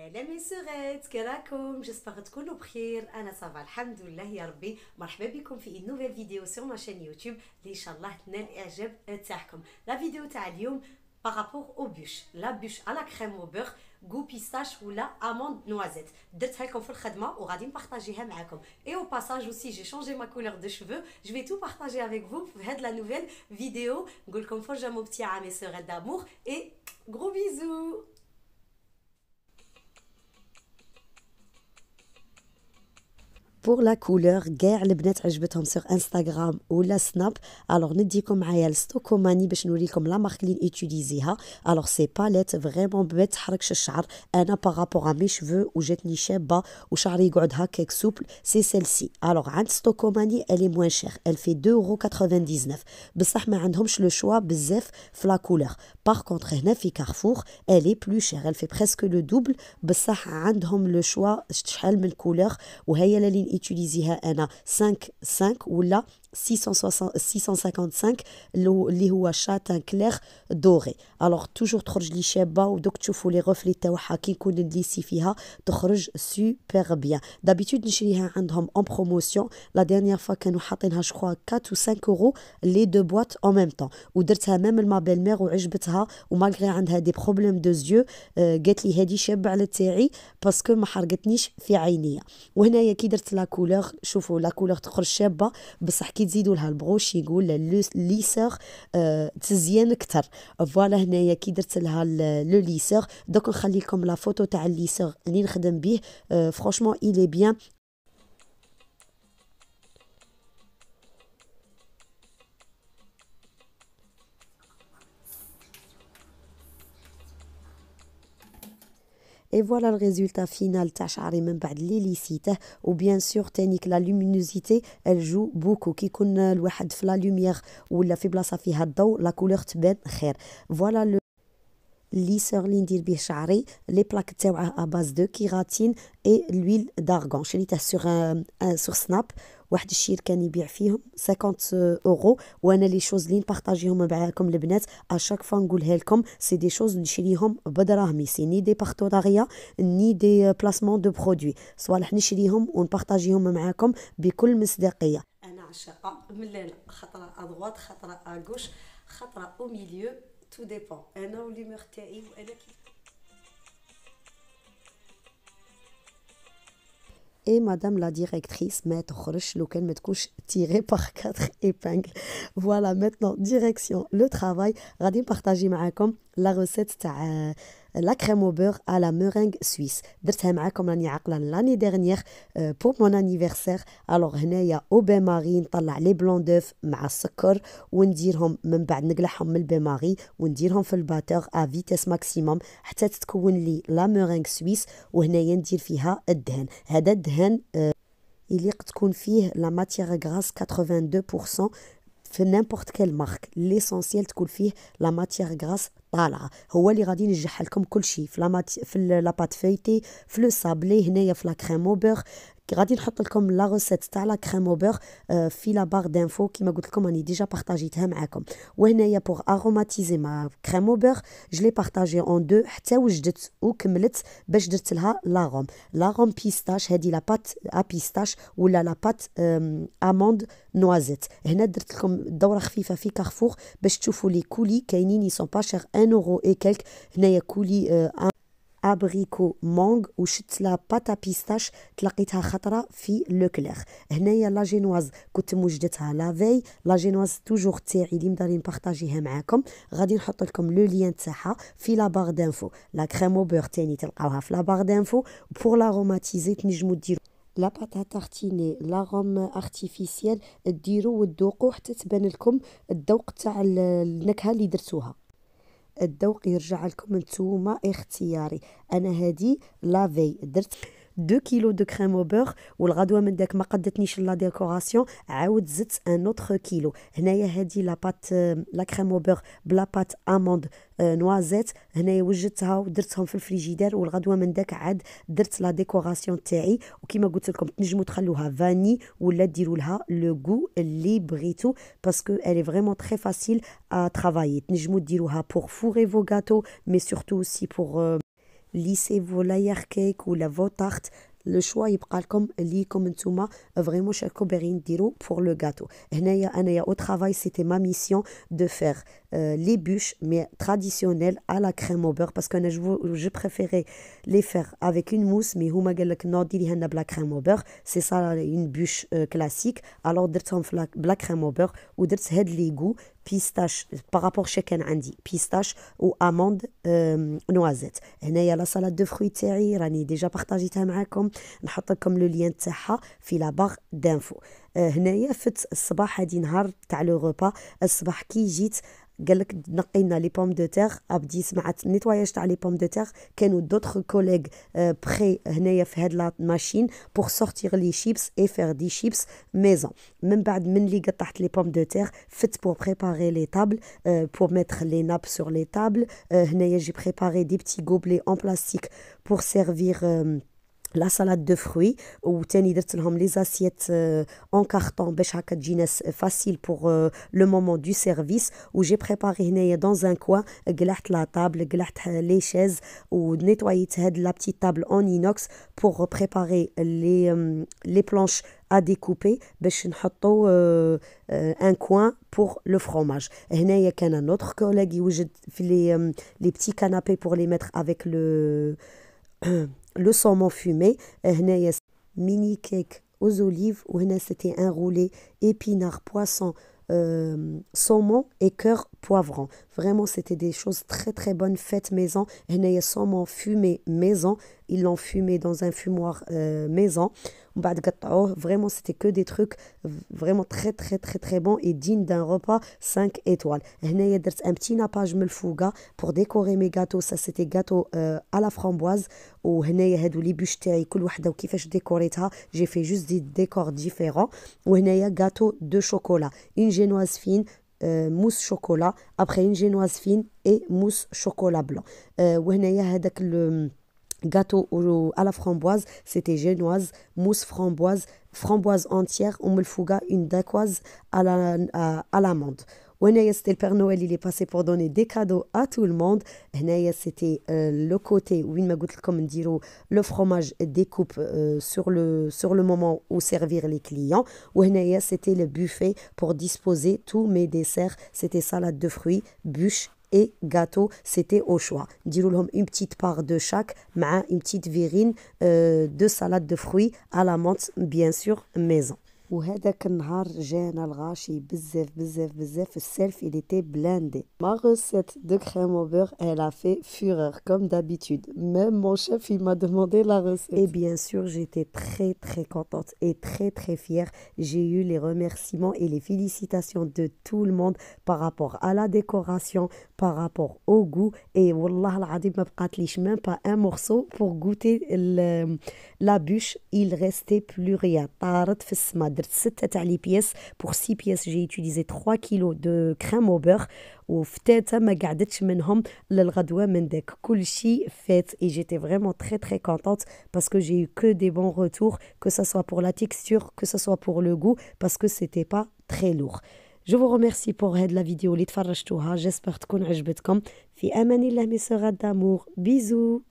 هلا ميسورات كي راكم جيسبر تكونوا بخير. انا صافا الحمد لله يا ربي. مرحبا بكم في une nouvelle vidéo sur ma chaîne YouTube اللي ان شاء الله تنال الاعجاب تاعكم. لا فيديو تاع اليوم بارابور او بوش، لا بوش على كريم او بور غو بيستاش ولا اموند نوازيت. درتها لكم في الخدمه وغادي نبارطاجيها معكم. اي او باساج اوسي جي شونجي ما كولور دو شوفو، جو في تو بارطاجي افيك فو في هاد لا نوفيل فيديو. نقول لكم فرجه ممتعه مي سورات دامور اي غرو بيزو. Pour la couleur, كاع البنات عجبتهم sur Instagram ولا سناب. alors نديكم معايا لستوكوماني باش نوريكم لا مارك اللي نيتيليزيها. alors سي باليت فريمون ما تحركش الشعر. انا بارابور ا مي شفو وجاتني شابه وشعري يقعد هكاك سوبل سي سيلسي. alors عند ستوكوماني الي موان شير، elle fait 2,99€. بصح ما عندهمش لو شوا بزاف في لا كولور. باغ كونطخ هنا في كارفور الي بلو شير، elle fait presque le double. بصح عندهم لو شوا شحال من كولور وهي اللي utiliser انا 5 ولا 655 اللي هو شاتان كلير دوري. الوغ توجور تخرج لي شابه ودوك تشوفوا لي غوفلي تاعها كي نكون ندليسي فيها تخرج سوبر بيان. دابيتود نشريها عندهم اون بروموسيون. لا ديرنيير فوا كانوا حاطينها جو 4 و 5 اورو لي دو بواط اون ميم طون. ودرتها ميم لما بيل مير وعجبتها ومالغري عندها دي بروبليم دو زيو قالت لي هذه شابه على تاعي باسكو ما حرقتنيش في عينيا. وهنايا كي درت لا كولور شوفوا لا كولور تخرج شابه بصح كي تزيدوا لها البروشيغ ولا ليسور تزيان اكثر. فوالا هنايا كي درت لها لو ليسور. دوك نخلي لكم لا فوتو تاع الليسور اللي نخدم به. فرانشمون إلي بيان. Et voilà le résultat final تاع شعري من بعد لي ليسيته. وبيان سور تانيك لا لومينوزيتي elle joue beaucoup. كي يكون الواحد في لا لوميير ولا في بلاصه فيها الضوء لا كولور تبان خير. فوالا لو ليسور اللي ندير به شعري. لي بلاك تاوعه ا باز دو كيراتين اي لويل دارغون. شريته سور سناب. واحد الشير كان يبيع فيهم 50 اورو. وانا لي شوز اللي نبارطاجيهم معاكم البنات اشاك فوا نقولها لكم سي دي شوز نشريهم بدراهمي. سي ني دي بارتناريا ني دي بلاسمون دو برودوي، صوالح نشريهم ونبارطاجيهم معاكم بكل مصداقيه. انا عشاقه ملانه، خطره ادغوات خطره اغوش خطره او ميليو تو ديبون. انا والليمور تاعي وانا كي et madame la directrice ما تخرجش لو كان ما تكونش tiré par 4 épingles. voilà maintenant direction le travail. غادي نبارطاجي معاكم لا روسيت تاع لا كريم او بور à la meringue suisse. درتها معاكم راني عاقله لاني ديرنيير بور مون انيفرسير. الوغ هنايا او بين ماري نطلع لي بلون دوف مع السكر ونديرهم من بعد نقلعهم من البين ماري ونديرهم في الباتور ا فيتيس ماكسيموم حتى تتكون لي لا ميرينغ سويس. وهنايا ندير فيها الدهن. هذا الدهن يليق تكون فيه لا ماتيير غراس 82% في نيمبورت كيل مارك. ليسونسيال تكون فيه لا ماتيير غراس طالعه. هو اللي غادي نجح لكم كل شيء في لاباط فيتي في لو سابلي. هنايا في لا كريم او بور غادي نحط لكم لا روسيت تاع لا كريم او بور في لا بار دانفو كيما قلت لكم راني ديجا بارطاجيتها معكم. وهنايا بوغ اروماتيزي ما كريم او بور جو لي بارطاجي اون دو حتى وجدت وكملت باش درت لها لاغوم بيستاش. هذه لا بات ا بيستاش ولا لا بات اموند نوازيت. هنا درت لكم دوره خفيفه في كارفور باش تشوفوا لي كولي كاينين يسون با شير 1 اورو اي كالك. هنايا كولي ابريكو مونغ وشت لا باتا بيستاش تلقيتها خطره في لو كلير. هنايا لا جينواز كنت موجدتها لا في. لا جينواز توجور تاعي اللي مدارين بارطاجيها معاكم. غادي نحط لكم لو لين تاعها في لا بار دانفو. لا كريم او بور تاني تلقاوها في لا بار دانفو. بور لاروماتيزي تنجموا ديروا لا باتا تارتيني لاغوم ارتيفيسيال ديروا وتذوقوا حتى تبان لكم الذوق تاع النكهه اللي درتوها. الذوق يرجع لكم نتوما اختياري. انا هذه لافي درت 2 كيلو دو كريم او بور والغدوه من داك ما قدتنيش لا ديكوراسيون عاود زدت ان اوتر كيلو. هنايا هذه لا بات لا كريم او بور بلا بات اموند نوازيت. هنايا وجدتها ودرتهم في الفريجيدير والغدوه من داك عاد درت لا ديكوراسيون تاعي. وكما قلت لكم تنجموا تخلوها فاني ولا ديروا لها لو غو اللي بغيتو باسكو الي فريمون تري فاسيل ا ترافايي. تنجموا ديروها بور فوري فو غاتو مي سورتو سي بور lissez-vous layer cake ou la veau tarte. لو شوا يبقى لكم ليكم نتوما فريمون شاركو باغيين ديرو بور لو غاتو. هنايا انايا او travail c'était ma mission de faire les bûches mais traditionnelles à la crème au beurre parce que je préférais les faire avec une mousse mais هما قال لك نو ديريها لنا بلا crème au beurre. C'est ça une bûche classique. Alors درتهم بلا crème au beurre ودرت هاد لي غو بيستاش بارابور شكان عندي بيستاش و اموند نوازيت. هنايا لا سالاد دو فروي تاعي راني ديجا بارطاجيتها معاكم، نحط لكم لو لين تاعها في لا باغ دانفو. هنايا فت الصباح هادي نهار تاع لو روبا. الصباح كي جيت قالك نقينا لي بوم دو تيغ، بديت مع النيتواياج تاع لي بوم دو تيغ. كانوا دوطخ كوليغ بخي هنايا في هاد لا ماشين بور سورتير لي شيبس اي فير دي شيبس ميزون. من بعد من لي قطعت لي بوم دو تيغ فت بور بريباري لي طابل بور ميتر لي ناب سور لي طابل. هنايا جي بريباري دي بتي غوبلي اون بلاستيك بور سيرفير لا سالاد دو فروي. وتاني درت لهم لي زاسيت اون كارطون باش هكا تجينا فاسيل بور لو مومون دو سيرفيس. وجي بريباري هنايا دون ان كوان قلعت لا طابل، قلعت لي شيز ونيتوايت هاد لا بتي طابل اون اينوكس بور بريباري لي بلانش à découper باش نحطو ان كوان بور لو فروماج. هنايا كان ان اوتر كوليغ يوجد في لي بتي كانابي بور لي ميتر افيك le saumon fumé. هنايا mini cake aux olives وهنا c'était un roulé épinard poisson saumon et cœur poivron. Vraiment c'était des choses très très bonnes faites maison. هنايا saumon fumé maison, ils l'ont fumé dans un fumoir maison. ومن بعد قطعوه. Vraiment c'était que des trucs vraiment très très très très bons et dignes d'un repas 5 étoiles. هنايا درت un petit nappage من الفوقه pour décorer mes gâteaux. Ça c'était gâteau à la framboise. وهنايا هادو لي بوش تاعي كل وحده وكيفاش ديكوريتها. j'ai fait juste des décors différents. وهنايا gâteau de chocolat, une génoise fine, mousse chocolat, après une génoise fine et mousse chocolat blanc. وهنايا هذاك gâteau à la framboise, c'était génoise, mousse framboise, framboise entière, ou melfouga, une dacquoise à l'amande. وهنايا c'était le Père Noël, il est passé pour donner des cadeaux à tout le monde. هنايا c'était le côté وين ما قلت لكم نديرو le fromage découpe sur le moment où servir les clients. وهنايا c'était le buffet pour disposer tous mes desserts. C'était salade de fruits, bûche et gâteau, c'était au choix. نديرو لهم une petite part de chaque مع une petite verrine de salade de fruits à la menthe bien sûr maison. وهذاك النهار جانا الغاشي بزاف بزاف بزاف. السلف il était blindé. Ma recette de crème au beurre, elle a fait fureur comme d'habitude. Même mon chef il m'a demandé la recette. Et bien sûr j'étais très très contente et très très fière. J'ai eu les remerciements et les félicitations de tout le monde par rapport à la décoration, par rapport au goût. Et والله العظيم ما بقاتليش même pas un morceau pour goûter la bûche. Il restait plus rien. طارت في السما. درت 6 تاع لي بياس pour 6 pièces. J'ai utilisé 3 kilos de crème au beurre. وفتاتا ما قعدتش منهم للغدوة من داك كل شيء فات. Et j'étais vraiment très très contente parce que j'ai eu que des bons retours, que ça soit pour la texture, que ça soit pour le goût, parce que c'était pas très lourd. Je vous remercie pour هاد la vidéo اللي تفرجتوها. J'espère تكون عجبتكم. في أمان الله mes sœurs d'amour. Bisous.